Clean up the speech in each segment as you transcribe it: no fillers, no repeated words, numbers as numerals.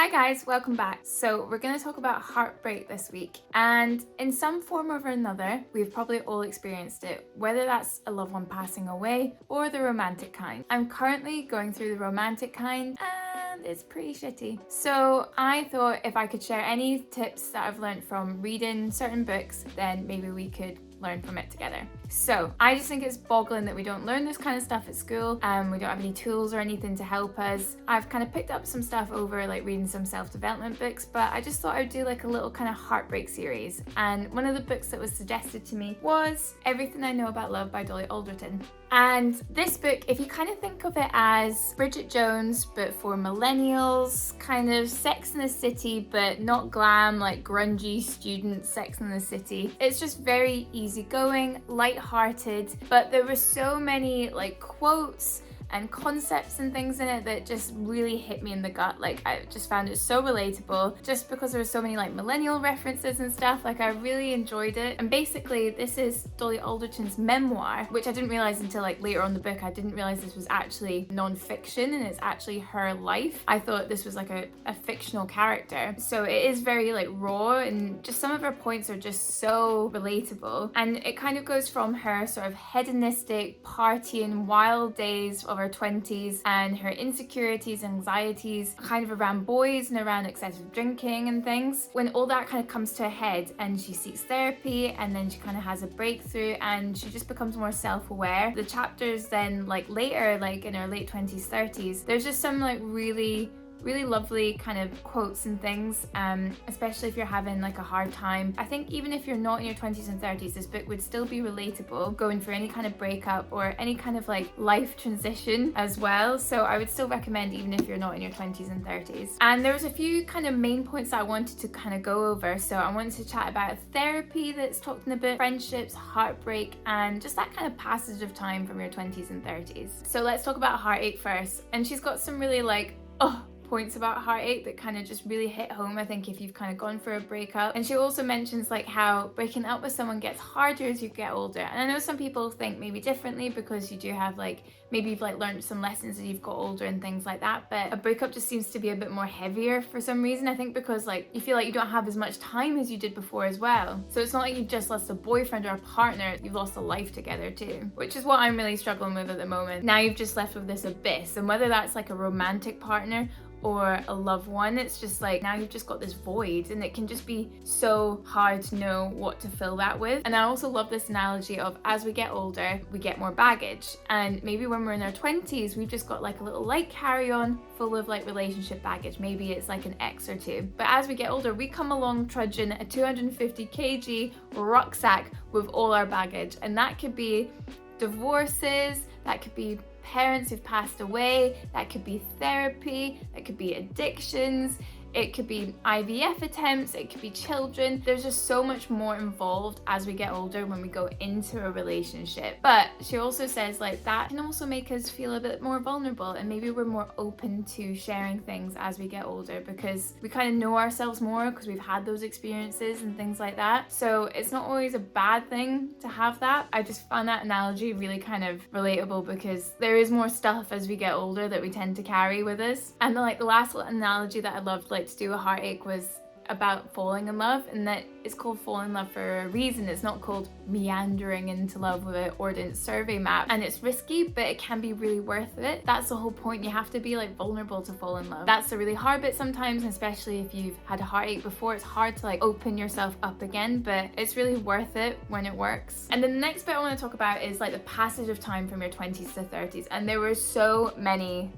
Hi guys, welcome back. So we're going to talk about heartbreak this week, and in some form or another, we've probably all experienced it, whether that's a loved one passing away or the romantic kind. I'm currently going through the romantic kind and it's pretty shitty. So I thought if I could share any tips that I've learned from reading certain books, then maybe we could learn from it together. So I just think it's boggling that we don't learn this kind of stuff at school. We don't have any tools or anything to help us. I've kind of picked up some stuff over like reading some self-development books, but I just thought I'd do like a little kind of heartbreak series. And one of the books that was suggested to me was Everything I Know About Love by Dolly Alderton. And this book, if you kind of think of it as Bridget Jones, but for millennials, kind of Sex in the City, but not glam, like grungy student Sex in the City. It's just very easygoing, light-hearted, but there were so many like quotes and concepts and things in it that just really hit me in the gut. Like I just found it so relatable just because there were so many like millennial references and stuff. Like I really enjoyed it. And basically this is Dolly Alderton's memoir, which I didn't realize until like later on in the book. I didn't realize this was actually non-fiction and it's actually her life. I thought this was like a fictional character. So it is very like raw, and just some of her points are just so relatable. And it kind of goes from her sort of hedonistic partying wild days of her 20s and her insecurities, anxieties kind of around boys and around excessive drinking and things, when all that kind of comes to a head and she seeks therapy, and then she kind of has a breakthrough and she just becomes more self-aware. The chapters then like later, like in her late 20s, 30s, there's just some like really lovely kind of quotes and things, especially if you're having like a hard time. I think even if you're not in your 20s and 30s, this book would still be relatable going for any kind of breakup or any kind of like life transition as well. So I would still recommend even if you're not in your 20s and 30s. And there was a few kind of main points that I wanted to kind of go over. So I wanted to chat about therapy that's talked in the book, friendships, heartbreak, and just that kind of passage of time from your 20s and 30s. So let's talk about heartache first. And she's got some really like, points about heartache that kind of just really hit home, I think, if you've kind of gone for a breakup. And she also mentions like how breaking up with someone gets harder as you get older. And I know some people think maybe differently because you do have like, maybe you've like learned some lessons as you've got older and things like that, but a breakup just seems to be a bit more heavier for some reason. I think because like you feel like you don't have as much time as you did before as well. So it's not like you've just lost a boyfriend or a partner, you've lost a life together too, which is what I'm really struggling with at the moment. Now you've just left with this abyss, and whether that's like a romantic partner or a loved one, it's just like now you've just got this void, and it can just be so hard to know what to fill that with. And I also love this analogy of as we get older, we get more baggage, and maybe when we're in our 20s, we've just got like a little light carry-on full of like relationship baggage. Maybe it's like an ex or two. But as we get older, we come along trudging a 250 kg rucksack with all our baggage, and that could be divorces, that could be parents who've passed away, that could be therapy, that could be addictions, it could be IVF attempts, it could be children. There's just so much more involved as we get older when we go into a relationship. But she also says like that can also make us feel a bit more vulnerable, and maybe we're more open to sharing things as we get older because we kind of know ourselves more because we've had those experiences and things like that. So it's not always a bad thing to have that. I just found that analogy really kind of relatable because there is more stuff as we get older that we tend to carry with us. And the last little analogy that I loved to do a heartache was about falling in love, and that it's called fall in love for a reason. It's not called meandering into love with an ordnance survey map, and it's risky, but it can be really worth it. That's the whole point. You have to be like vulnerable to fall in love. That's the really hard bit sometimes, especially if you've had a heartache before. It's hard to like open yourself up again, but it's really worth it when it works. And then the next bit I want to talk about is like the passage of time from your 20s to 30s, and there were so many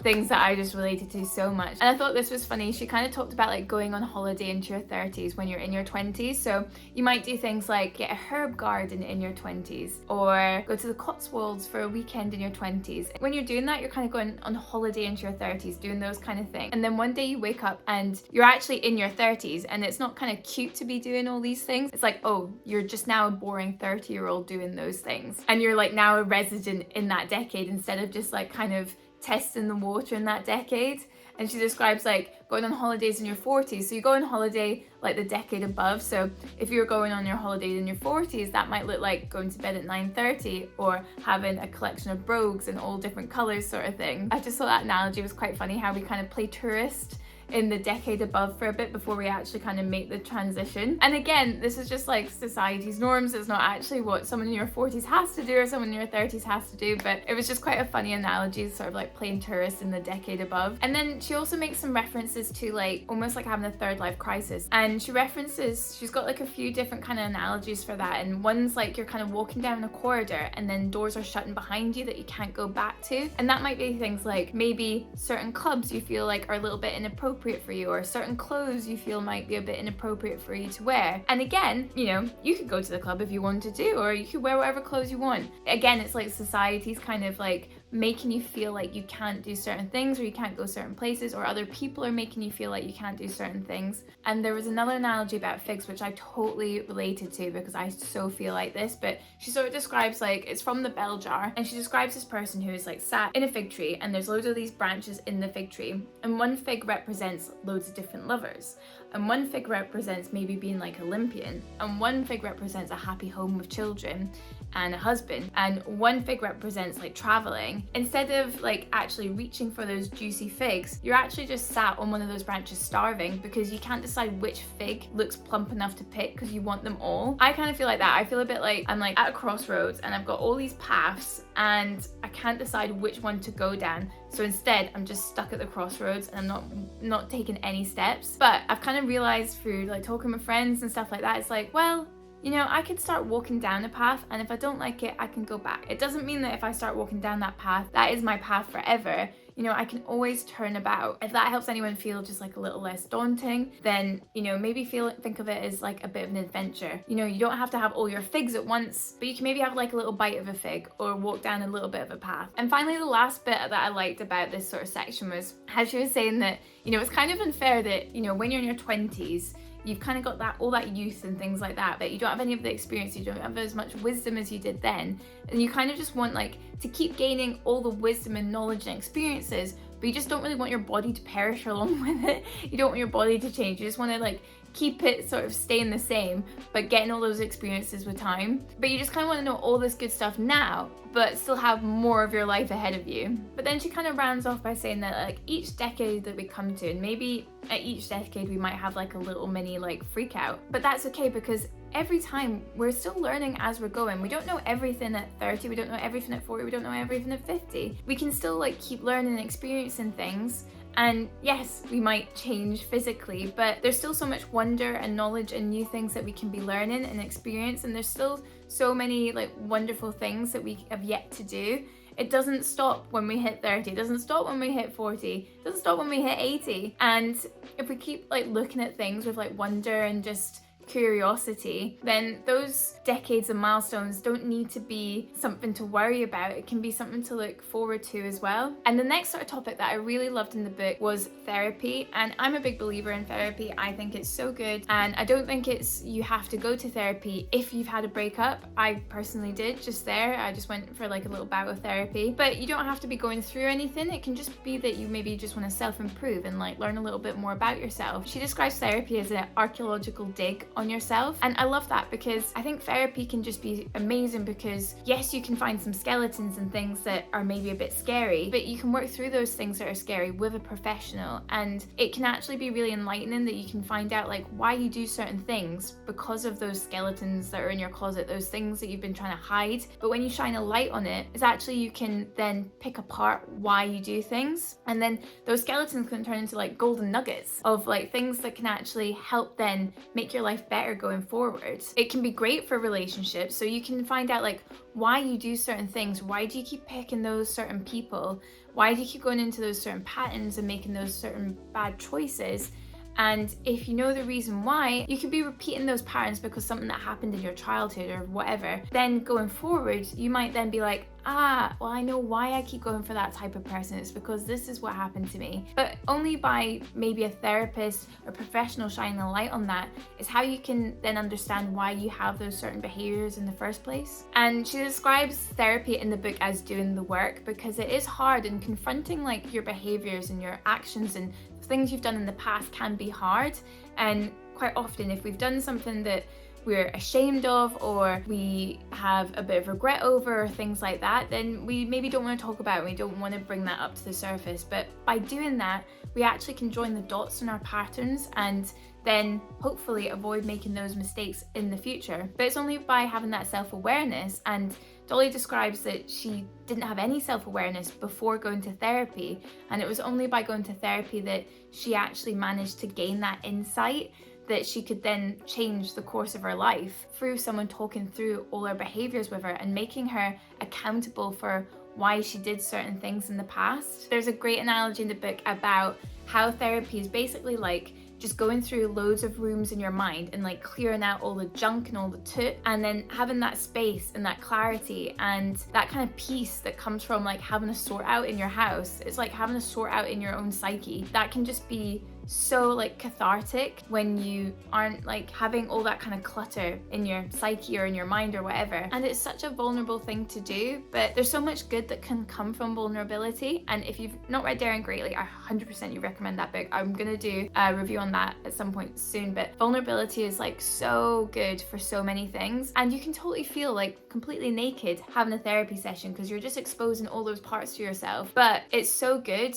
things that I just related to so much. And I thought this was funny. She kind of talked about like going on holiday into your 30s when you're in your 20s. So you might do things like get a herb garden in your 20s, or go to the Cotswolds for a weekend in your 20s. When you're doing that, you're kind of going on holiday into your 30s, doing those kind of things. And then one day you wake up and you're actually in your 30s, and it's not kind of cute to be doing all these things. It's like, oh, you're just now a boring 30-year-old doing those things. And you're like now a resident in that decade instead of just like kind of testing the water in that decade. And she describes like going on holidays in your 40s. So you go on holiday like the decade above. So if you're going on your holidays in your 40s, that might look like going to bed at 9:30 or having a collection of brogues in all different colors sort of thing. I just thought that analogy was quite funny, how we kind of play tourist in the decade above for a bit before we actually kind of make the transition. And again, this is just like society's norms. It's not actually what someone in your 40s has to do or someone in your 30s has to do, but it was just quite a funny analogy, sort of like playing tourist in the decade above. And then she also makes some references to like almost like having a third life crisis. And she's got like a few different kind of analogies for that. And one's like you're kind of walking down a corridor and then doors are shutting behind you that you can't go back to. And that might be things like maybe certain clubs you feel like are a little bit inappropriate for you, or certain clothes you feel might be a bit inappropriate for you to wear. And again, you know, you could go to the club if you wanted to, or you could wear whatever clothes you want. Again, it's like society's kind of like making you feel like you can't do certain things, or you can't go certain places, or other people are making you feel like you can't do certain things. And there was another analogy about figs which I totally related to because I so feel like this, but she sort of describes like, it's from the bell jar, and she describes this person who is like sat in a fig tree and there's loads of these branches in the fig tree, and one fig represents loads of different lovers, and one fig represents maybe being like Olympian, and one fig represents a happy home with children and a husband, and one fig represents like traveling. Instead of like actually reaching for those juicy figs, you're actually just sat on one of those branches starving because you can't decide which fig looks plump enough to pick because you want them all. I kind of feel like that. I feel a bit like I'm like at a crossroads and I've got all these paths and I can't decide which one to go down. So instead, I'm just stuck at the crossroads and I'm not taking any steps. But I've kind of realized through like talking with friends and stuff like that, it's like, well, you know, I could start walking down a path, and if I don't like it, I can go back. It doesn't mean that if I start walking down that path, that is my path forever. You know, I can always turn about. If that helps anyone feel just like a little less daunting, then, you know, maybe think of it as like a bit of an adventure. You know, you don't have to have all your figs at once, but you can maybe have like a little bite of a fig or walk down a little bit of a path. And finally, the last bit that I liked about this sort of section was how she was saying that, you know, it's kind of unfair that, you know, when you're in your 20s, you've kind of got that all that youth and things like that, but you don't have any of the experience, you don't have as much wisdom as you did then, and you kind of just want like to keep gaining all the wisdom and knowledge and experiences, but you just don't really want your body to perish along with it. You don't want your body to change. You just want to like keep it sort of staying the same, but getting all those experiences with time. But you just kind of want to know all this good stuff now, but still have more of your life ahead of you. But then she kind of rounds off by saying that like each decade that we come to, and maybe at each decade we might have like a little mini like freak out, but that's okay because every time we're still learning as we're going. We don't know everything at 30, we don't know everything at 40, we don't know everything at 50. We can still like keep learning and experiencing things. And yes, we might change physically, but there's still so much wonder and knowledge and new things that we can be learning and experience. And there's still so many like wonderful things that we have yet to do. It doesn't stop when we hit 30, it doesn't stop when we hit 40, it doesn't stop when we hit 80. And if we keep like looking at things with like wonder and just curiosity, then those decades and milestones don't need to be something to worry about. It can be something to look forward to as well. And the next sort of topic that I really loved in the book was therapy, and I'm a big believer in therapy. I think it's so good, and I don't think it's you have to go to therapy if you've had a breakup. I personally did just there. I just went for like a little bout of therapy, but you don't have to be going through anything. It can just be that you maybe just want to self-improve and like learn a little bit more about yourself. She describes therapy as an archaeological dig on yourself, and I love that because I think therapy can just be amazing because yes, you can find some skeletons and things that are maybe a bit scary, but you can work through those things that are scary with a professional, and it can actually be really enlightening that you can find out like why you do certain things because of those skeletons that are in your closet, those things that you've been trying to hide. But when you shine a light on it, it's actually you can then pick apart why you do things, and then those skeletons can turn into like golden nuggets of like things that can actually help then make your life better going forward. It can be great for relationships, so you can find out like why you do certain things, why do you keep picking those certain people, why do you keep going into those certain patterns and making those certain bad choices. And if you know the reason why, you could be repeating those patterns because something that happened in your childhood or whatever. Then going forward, you might then be like, well, I know why I keep going for that type of person. It's because this is what happened to me. But only by maybe a therapist or professional shining a light on that is how you can then understand why you have those certain behaviors in the first place. And she describes therapy in the book as doing the work because it is hard, and confronting like your behaviors and your actions and things you've done in the past can be hard. And quite often if we've done something that we're ashamed of, or we have a bit of regret over, or things like that, then we maybe don't want to talk about it. We don't want to bring that up to the surface. But by doing that, we actually can join the dots in our patterns and then hopefully avoid making those mistakes in the future. But it's only by having that self-awareness, and Dolly describes that she didn't have any self-awareness before going to therapy, and it was only by going to therapy that she actually managed to gain that insight that she could then change the course of her life through someone talking through all her behaviors with her and making her accountable for why she did certain things in the past. There's a great analogy in the book about how therapy is basically like just going through loads of rooms in your mind and like clearing out all the junk and all the toot, and then having that space and that clarity and that kind of peace that comes from like having a sort out in your house. It's like having a sort out in your own psyche. That can just be so like cathartic when you aren't like having all that kind of clutter in your psyche or in your mind or whatever. And it's such a vulnerable thing to do, but there's so much good that can come from vulnerability. And if you've not read Daring Greatly, I 100% you recommend that book. I'm gonna do a review on that at some point soon, but vulnerability is like so good for so many things, and you can totally feel like completely naked having a therapy session because you're just exposing all those parts to yourself. But it's so good,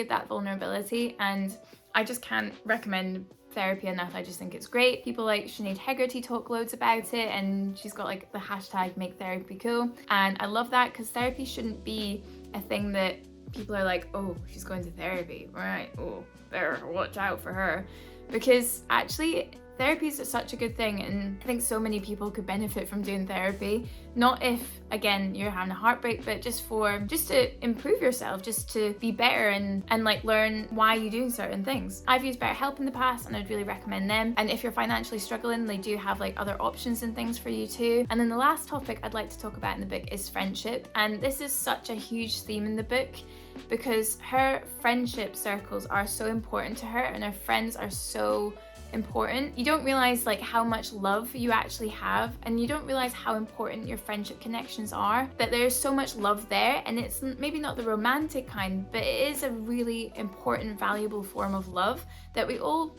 that vulnerability, and I just can't recommend therapy enough. I just think it's great. People like Sinead Hegarty talk loads about it, and she's got like the hashtag make therapy cool, and I love that because therapy shouldn't be a thing that people are like, oh, she's going to therapy, right, oh, better watch out for her, because actually therapy is such a good thing, and I think so many people could benefit from doing therapy. Not if, again, you're having a heartbreak, but just to improve yourself, just to be better and like learn why you're doing certain things. I've used BetterHelp in the past, and I'd really recommend them. And if you're financially struggling, they do have like other options and things for you too. And then the last topic I'd like to talk about in the book is friendship. And this is such a huge theme in the book because her friendship circles are so important to her, and her friends are so important. You don't realize like how much love you actually have, and you don't realize how important your friendship connections are, that there's so much love there. And it's maybe not the romantic kind, but it is a really important, valuable form of love that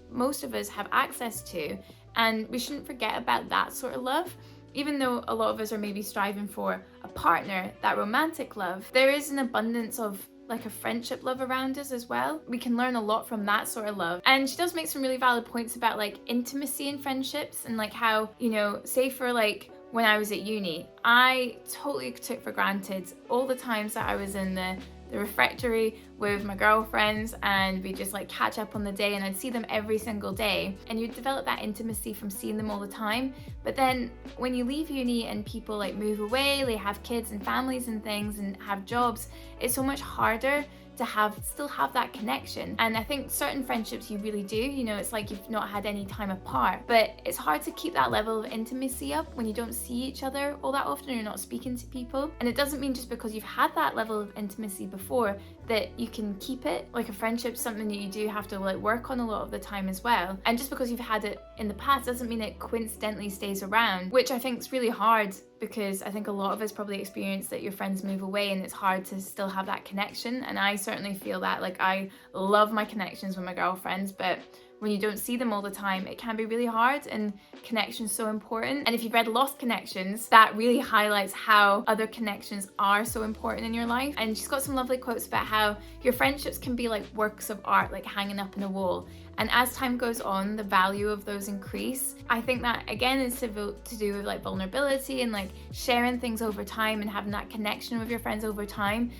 most of us have access to, and we shouldn't forget about that sort of love. Even though a lot of us are maybe striving for a partner, that romantic love, there is an abundance of like a friendship love around us as well. We can learn a lot from that sort of love. And she does make some really valid points about like intimacy in friendships, and like how, you know, say for like when I was at uni, I totally took for granted all the times that I was in the refectory with my girlfriends, and we just like catch up on the day, and I'd see them every single day, and you develop that intimacy from seeing them all the time. But then when you leave uni and people like move away, they have kids and families and things and have jobs, it's so much harder to still have that connection. And I think certain friendships you really do, you know, it's like you've not had any time apart, but it's hard to keep that level of intimacy up when you don't see each other all that often, or you're not speaking to people. And it doesn't mean just because you've had that level of intimacy before that you can keep it. Like a friendship's something that you do have to like work on a lot of the time as well. And just because you've had it in the past doesn't mean it coincidentally stays around, which I think is really hard, because I think a lot of us probably experience that your friends move away and it's hard to still have that connection. And I certainly feel that. Like, I love my connections with my girlfriends, but when you don't see them all the time, it can be really hard, and connection's so important. And if you've read Lost Connections, that really highlights how other connections are so important in your life. And she's got some lovely quotes about how your friendships can be like works of art, like hanging up in a wall. And as time goes on, the value of those increase. I think that again is to do with like vulnerability and like sharing things over time and having that connection with your friends over time,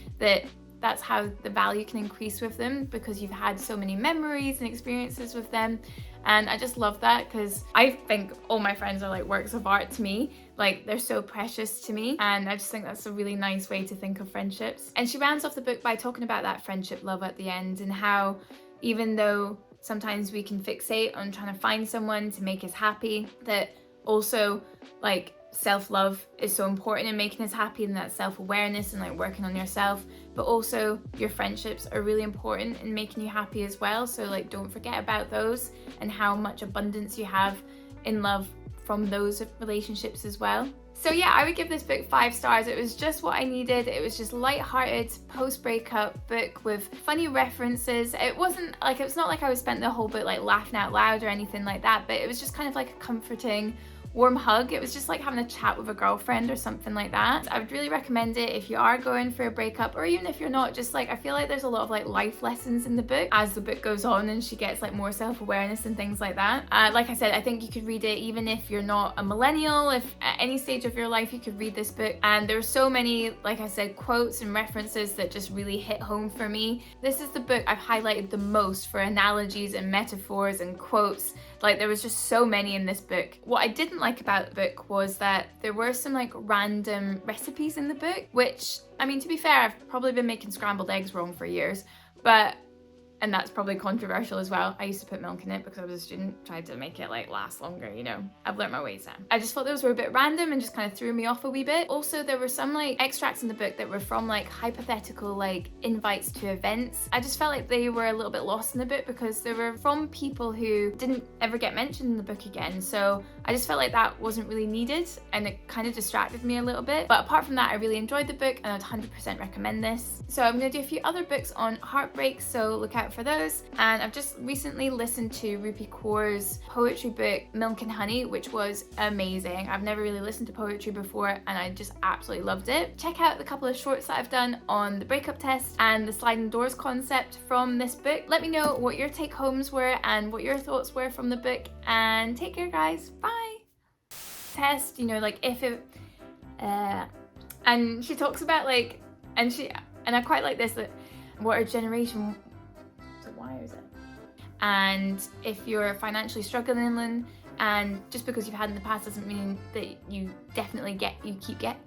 that's how the value can increase with them, because you've had so many memories and experiences with them. And I just love that, because I think all my friends are like works of art to me. Like, they're so precious to me, and I just think that's a really nice way to think of friendships. And she rounds off the book by talking about that friendship love at the end, and how even though sometimes we can fixate on trying to find someone to make us happy, that also like self-love is so important in making us happy, and that self-awareness and like working on yourself. But also your friendships are really important in making you happy as well. So like, don't forget about those and how much abundance you have in love from those relationships as well. So yeah, I would give this book 5 stars. It was just what I needed. It was just light-hearted post-breakup book with funny references. It's not like I was spent the whole book like laughing out loud or anything like that, but it was just kind of like a comforting, warm hug. It was just like having a chat with a girlfriend or something like that. I would really recommend it if you are going for a breakup, or even if you're not. Just like, I feel like there's a lot of like life lessons in the book as the book goes on and she gets like more self-awareness and things like that. Like I said, I think you could read it even if you're not a millennial. If at any stage of your life you could read this book, and there are so many, like I said, quotes and references that just really hit home for me. This is the book I've highlighted the most for analogies and metaphors and quotes. Like, there was just so many in this book. What I didn't like about the book was that there were some like random recipes in the book, which, I mean, to be fair, I've probably been making scrambled eggs wrong for years, and that's probably controversial as well. I used to put milk in it because I was a student, tried to make it like last longer, you know. I've learnt my ways now. I just thought those were a bit random and just kind of threw me off a wee bit. Also, there were some like extracts in the book that were from like hypothetical like invites to events. I just felt like they were a little bit lost in the book because they were from people who didn't ever get mentioned in the book again. So I just felt like that wasn't really needed, and it kind of distracted me a little bit. But apart from that, I really enjoyed the book and I'd 100% recommend this. So I'm gonna do a few other books on heartbreak, so look out for those. And I've just recently listened to Rupi Kaur's poetry book Milk and Honey, which was amazing. I've never really listened to poetry before and I just absolutely loved it. Check out the couple of shorts that I've done on the breakup test and the sliding doors concept from this book. Let me know what your take homes were and what your thoughts were from the book, and take care guys, bye. Test, you know, like if it and she talks about like, and I quite like this, that what our generation, why is it? And if you're financially struggling, and just because you've had in the past doesn't mean that you keep getting